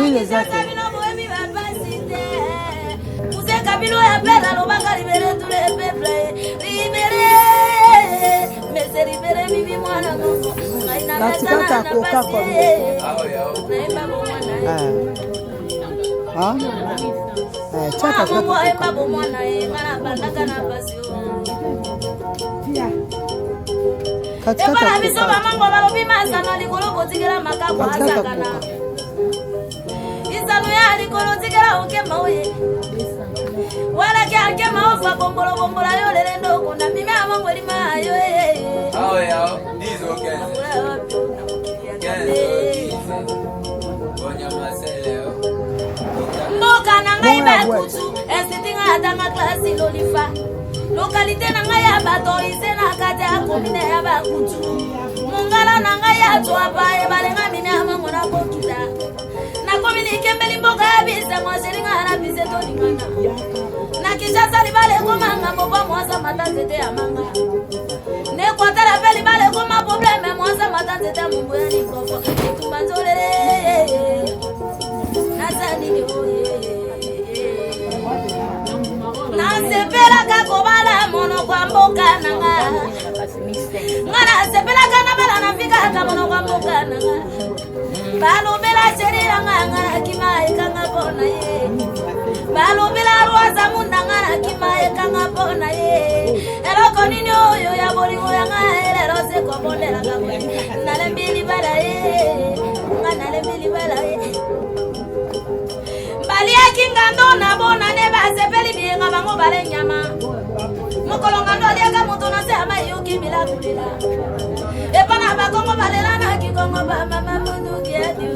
Oui, les actes. Kabilo ya pela lobaka libere tous les peuples libéré mais c'est libéré bibi mwana ngongo ngaina katikata koka kwa chaka kwa eba bo mwana e ngana bandaka na pasio katikata eba biso ba mango balobi masana likolo kotikela makabo asakana isanu ya likolo tikela okema oye wala kya maofa bombolo bombola yo lelendo kuna mimi amango lima yo ya dizo bonya maseleo mboka na ngai ba kutu esitinga atanga klasi lolifa lokalite na ngai ya bato isena kati ya komine ya ba kutu mungala na ngai ya twapa e balenga mimi amango na bokita na komine kembeli mboka ya bisa mwaseringa na biseto ningana na Kinshasa libale komanga mopa mwanza matanzete ya manga ne kwatala pe libale koma probleme mwanza matanzete ya mungu ya nikofo tumanzolele nasani ni oye nasepela kakobala mono kwa mboka nanga ngana sepela kana bala nafika hata mono kwa mboka nanga balobela cherira ngana kimae kanga pona ye balobela ruaza mundanga na kimae kanga pona ye eloko nini oyo ya bolingo yanga elero se kobondela ngwe nale mbili bala ye ngana le mbili bala ye bali akingando na bona ne basepeli bienga bango bale nyama mokolonga ndo aliaka mutu na se amayoki bila kulela epana bakongo balela na kikongo ba mama mundu kiadu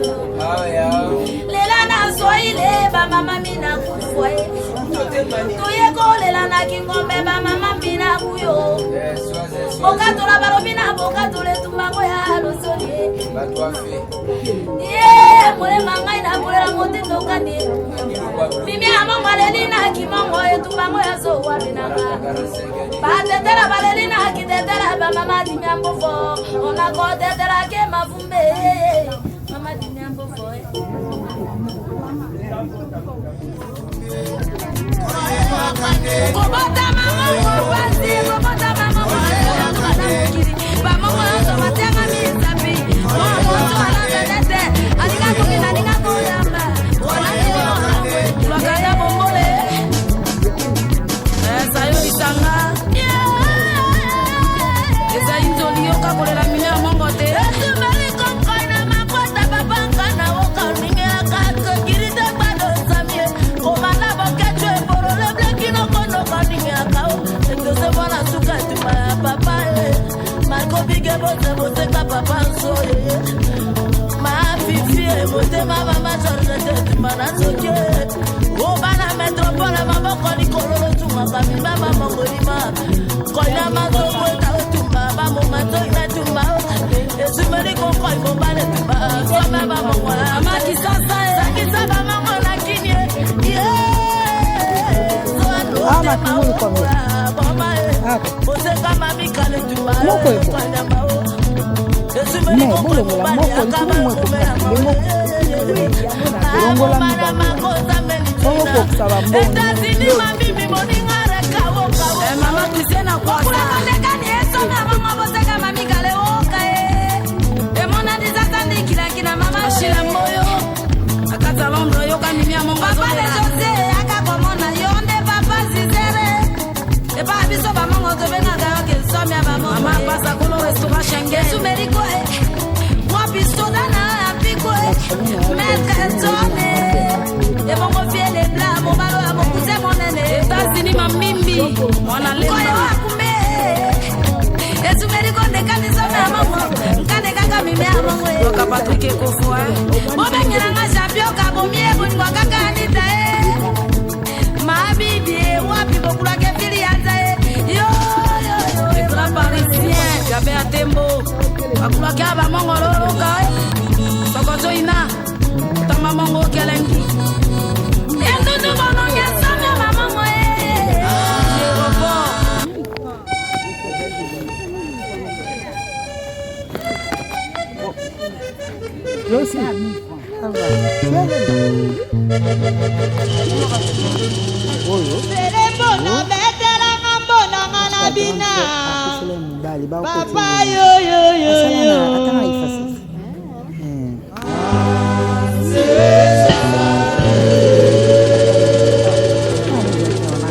lela na soile ba mama mina kufoye tuye kolela na kingombe ba mama mina kuyo okatola barobina bokatole tumbango ya losoli ye mole mangai na bolela motindo kani mimi amama lelina kimongo etumbango ya zo wabinanga batetela balelina kitetela ba mama dinyambo fo ona ko tetela ke mavumbe mama dinyambo fo kobota mama wasi kobota mama wasi ba mama so matenga misapi mama so anatete alika kumina alika kuyamba wala ni wakaya bombole sayo isanga esa intoli yoka kolela mina mongote tumeli konkoina makota babanga na woka ninge akako kirite bado samie komana boketwe borole blekino kono kaninge akao ekose bona suka tuma papa marko bige bote ka papa soye ma fifi bote mama majorite tuma na soke o bana metropole maboko ni kololo tuma kami mama mongolima koina mazobo ta tuma mama matoina tuma esumeli kokoi bombale tuma so mama mongwa amaki sasa kisaba mama na kinie ama kimuni kwa mimi bote kama mikale tuma moko ipo ne bole mola moko ntuma moko moko rongola mibana moko kusaba mbongo mama kusena kwa ndeka ni eso na mama bote kama mikale okae e mona dizata ndikila kina mama shila moyo akata londo yoka mimi amonga zola papa le jose akakomona yonde papa zizere e pa biso ba mongo to benga ga ke somi aba mama pasa kolo restaurant shenge sumeriko moi biso dana apiko maître tone e bongo fiele bla mo balo amo kuze monene tasini mamimbi mwana leo kwa kumbe esumeriko ndeka ni somi aba nkane kaka mimi aba mwe kwa Patrick Kofwa obengera nga champion ka bomie bongo kaka anita mabibi wapi bokula ke fili ata yo le grand parisien j'avais à tembo akula ke aba mongolo ka sokozo ina tama mongo kelengi endo no bono nya sama mama moe Yo aussi. kanga. Oyo. Serembona betela ngambona ngalabina. Papa yo yo yo yo. Atanga ifasi.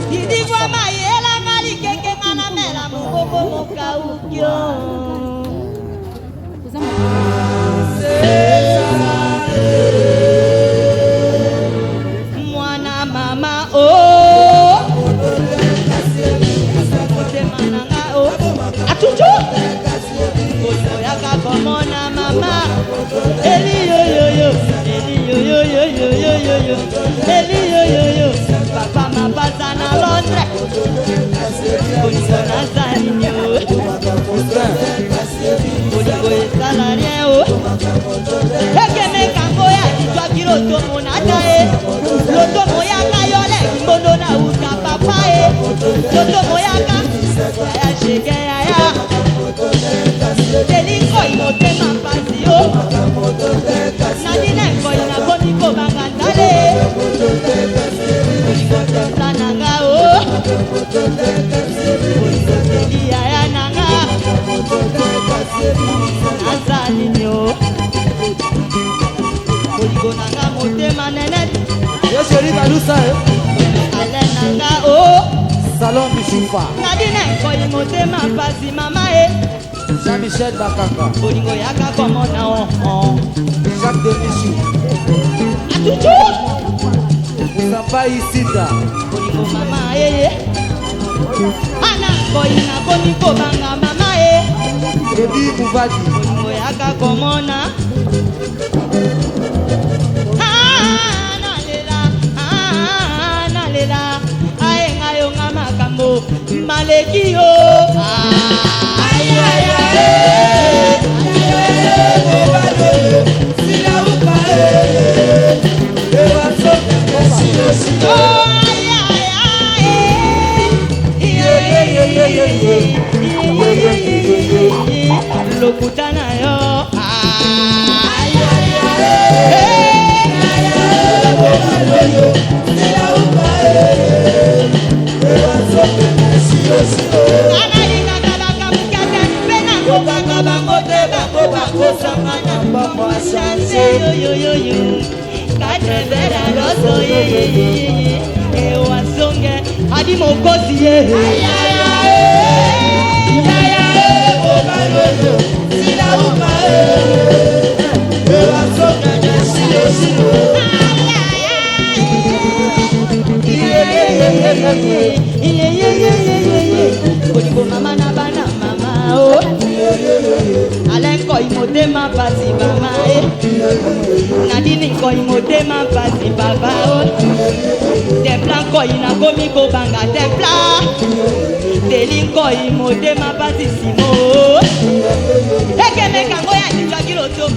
Didi kwa mayela ngali keke ngana mela mukoko mukaukyo. Mwana mama oh Mutemananga oh Atucho Koto yaka komona mama Eli yo yo yo Eli yo yo yo yo yo yo yo Eli yo yo yo Papa mapasa na Londres Koto na Zanyo Koto salarien oh Ekeme kango ya Kitwa kiroto monata eh Loto moyaka yole Kimono na uka papa eh Loto moyaka Ya sheke ya ya Delinko imote mapasi yo Nadine ko ina boni ko bangandale Koliko templa nanga o Deli ya ya nanga Nazani nyo Koliko nanga motema nenet Yo chérie Balousa Ale nanga o Salon Michoufa Nadine ko imote mapasi mama e Jean-Michel Bakaka Bolingo yaka komona oh Jacques de Michou Atuchu Moussamba Isita Bolingo mama eh Ana ko ina boni ko banga mama e Ebi Mouvadi Bolingo yaka komona nalela ayenga yo nga makambo maleki yo lokuta na yo adi mokozi ye Koliko mama na bana mama oh Alenko imotema pasi mama eh Nadine ko imotema pasi baba oh Templa ko ina komi ko banga templa Delinko imotema pasi simo Ekeme kango ya nitwa kiroto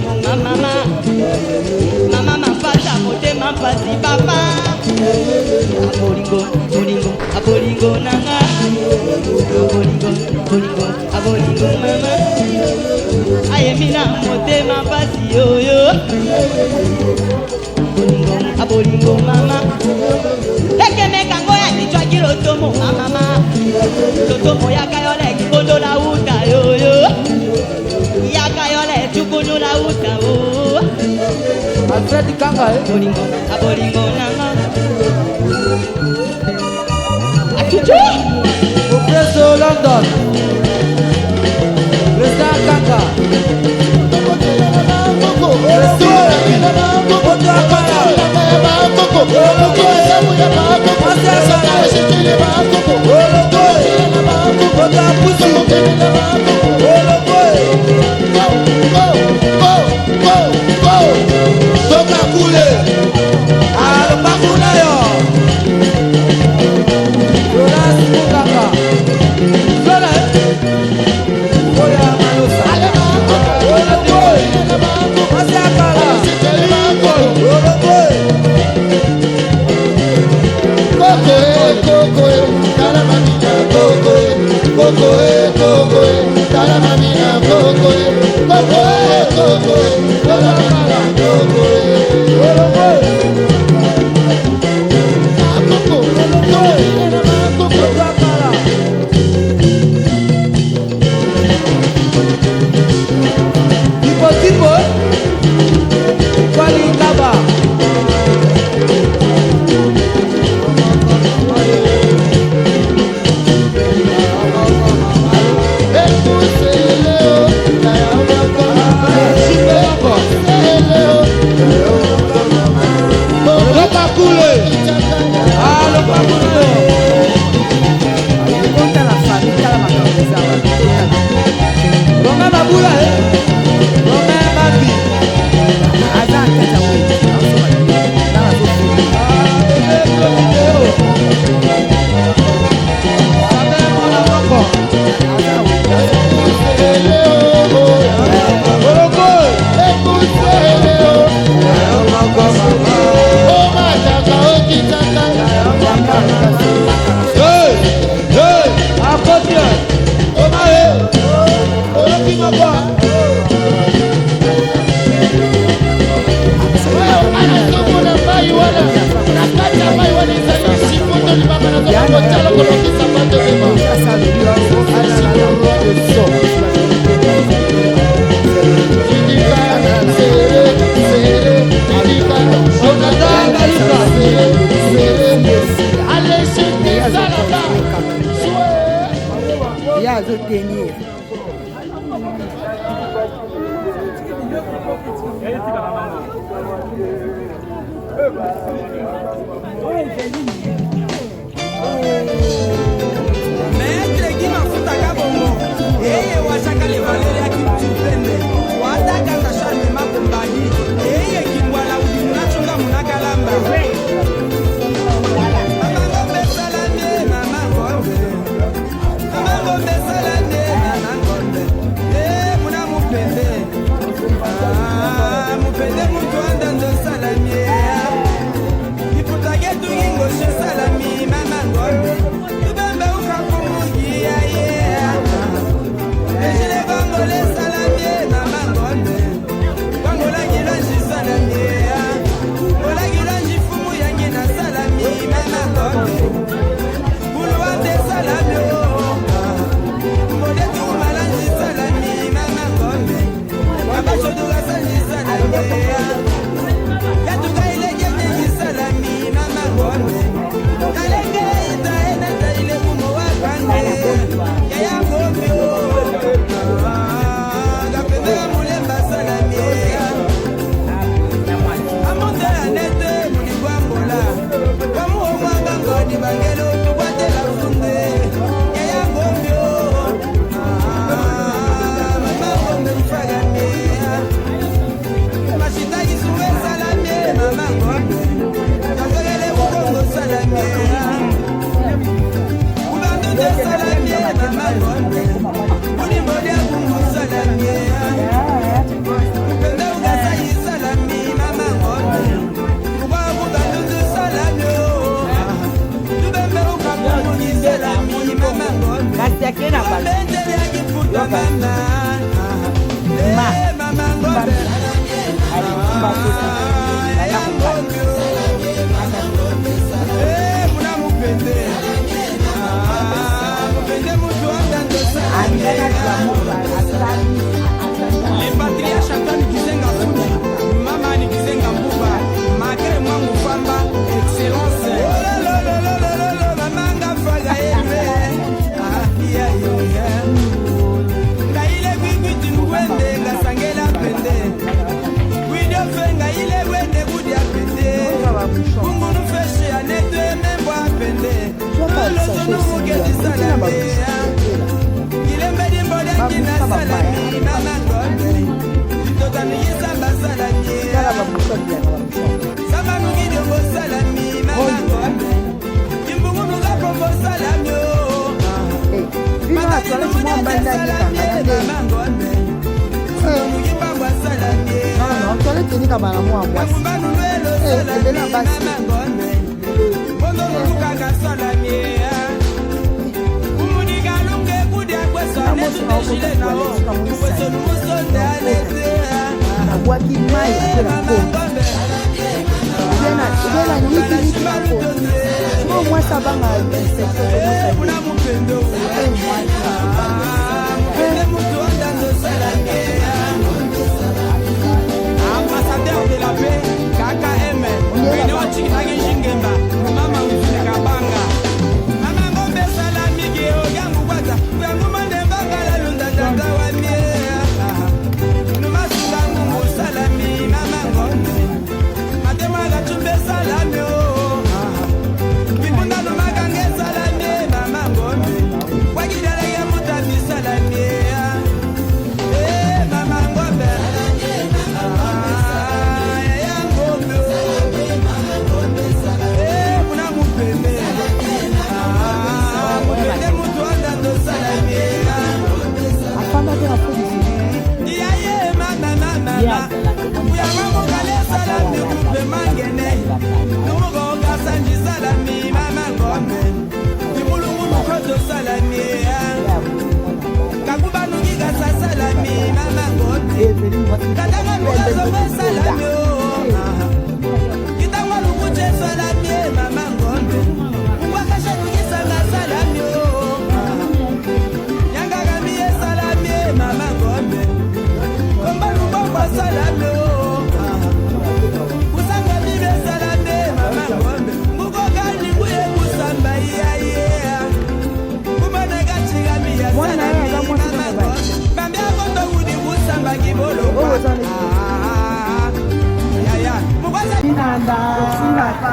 mama Mama mapasa motema pasi papa Abolingo nanga Abolingo mama Ayemina motema pasi yoyo Abolingo mama Ekeme kango ya nitwa kirotomo mama Totomo yaka yole kikondo la uta yoyo Yaka yole chukunu la uta oh Alfred Kanga Abolingo nanga Atucho Professor London Président Kanga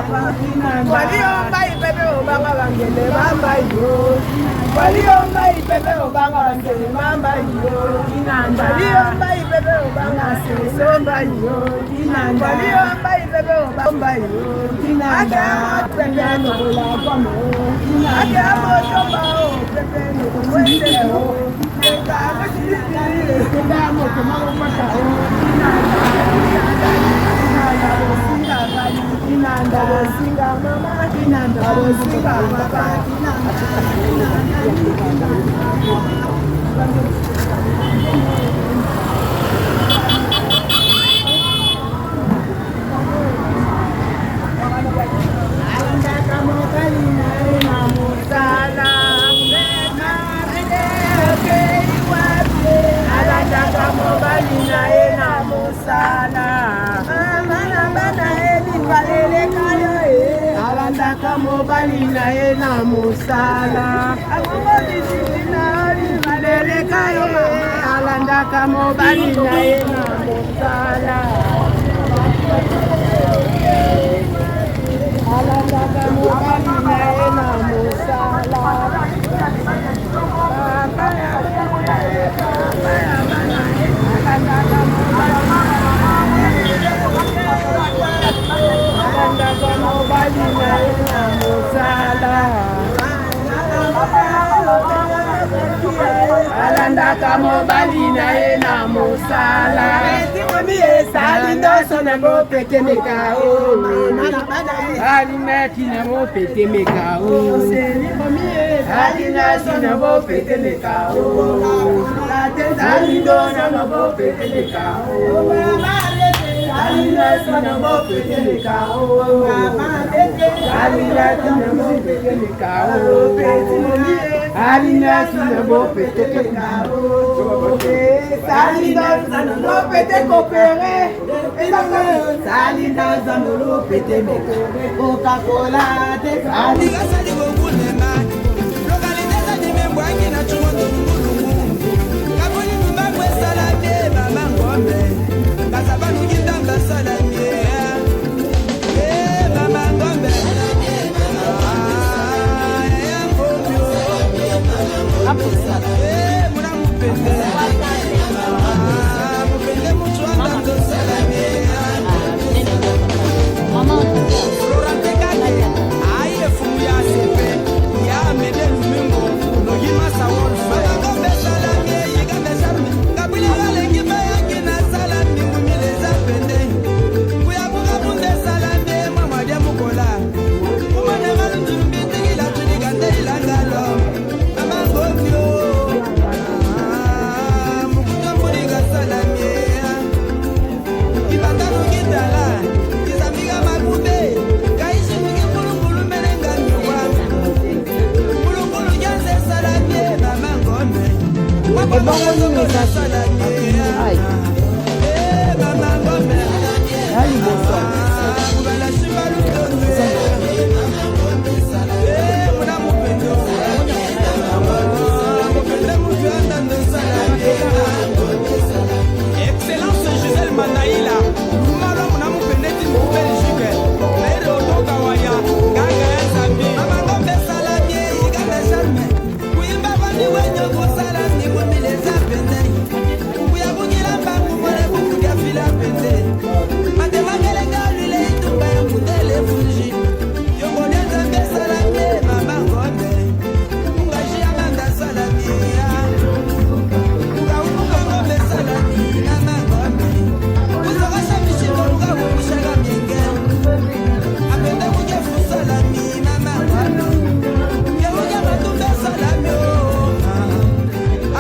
papa waliomba ipepe obanga bangele bamba yo waliomba ipepe obanga bangele bamba yo waliomba ipepe obanga sesomba yo waliomba ipepe obanga yo ake pende no la komo ake motomba o pepe no mwese o eka machiri eka motoma opata o Inanda singa mama inanda singa papa mobali na ye na musala baleleka ye alandaka mobali na ye na musala alandaka mobali na ye na musala alandaka mobali na ye na mosala sali ndoso na bopetemeka o alimeti na bopetemeka o alinasi na bopetemeka o alindoso na bopetemeka o alinasi na bopetemeka o alinasi na bopetemeka o alinasi na bopetemeka o salina no pete coopere salina no pete meko Coca-Cola de salina sali bokulema localité de membwangi na chumoto ngulumu kaboni mbangwe salade mama ngombe kasabanu kindamba salade mama ngombe apusa muna mupende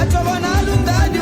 Achobana lunda di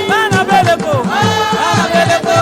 Bana beleko,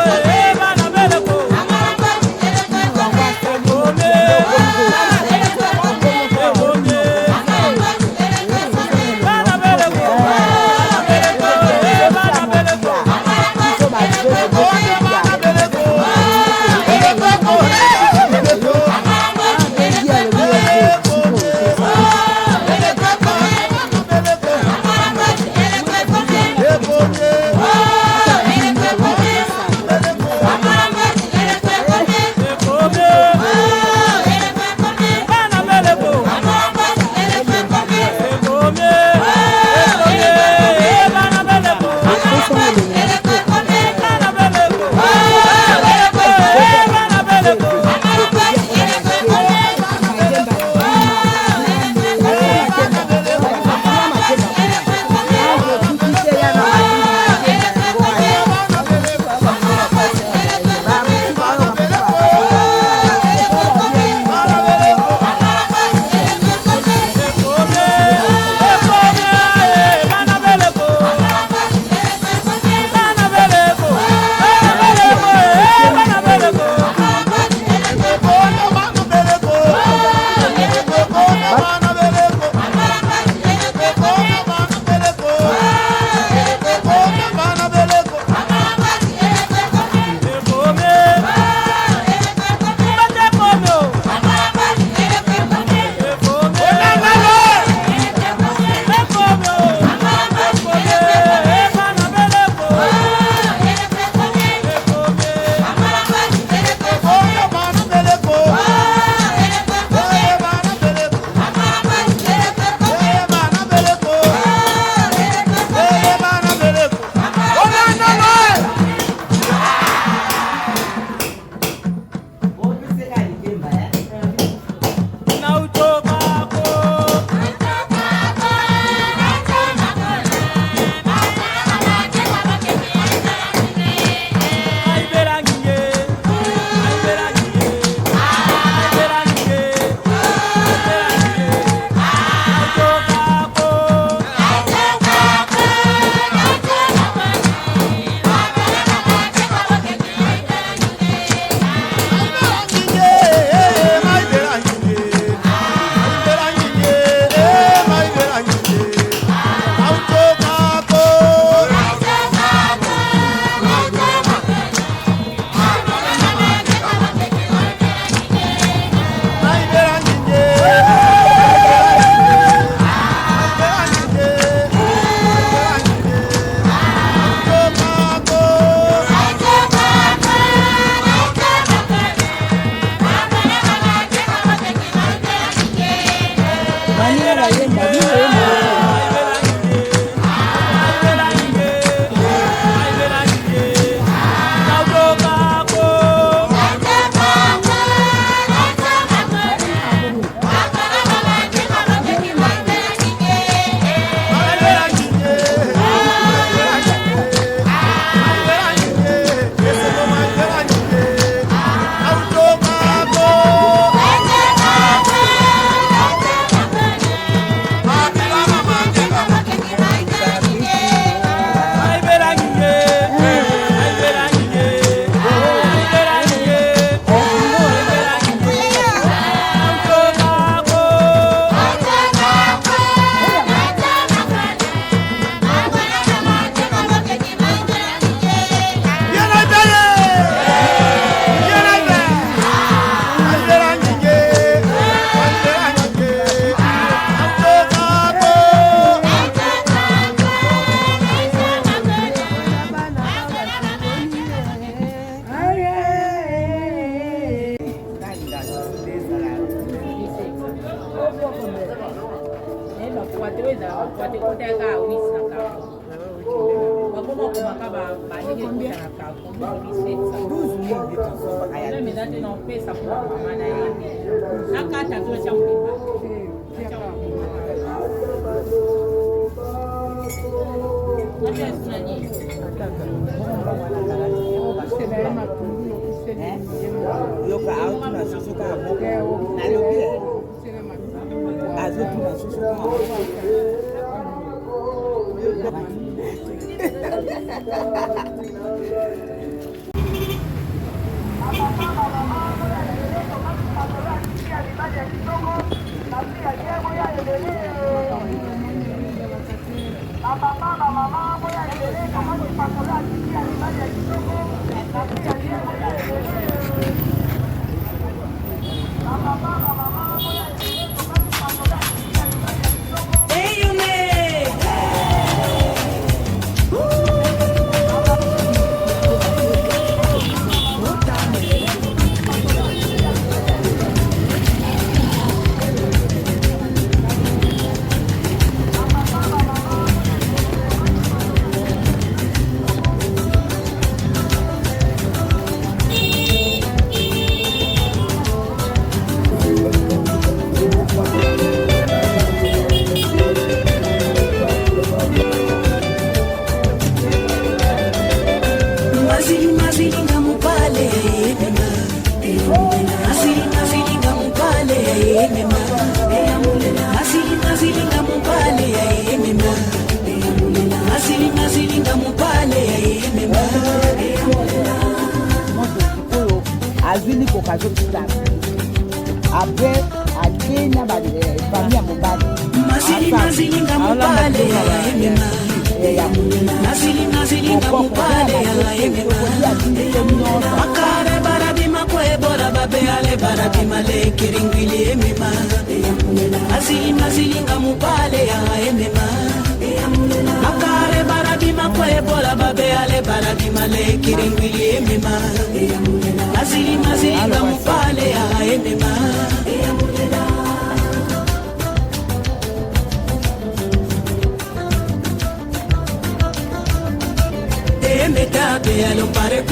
Lo pare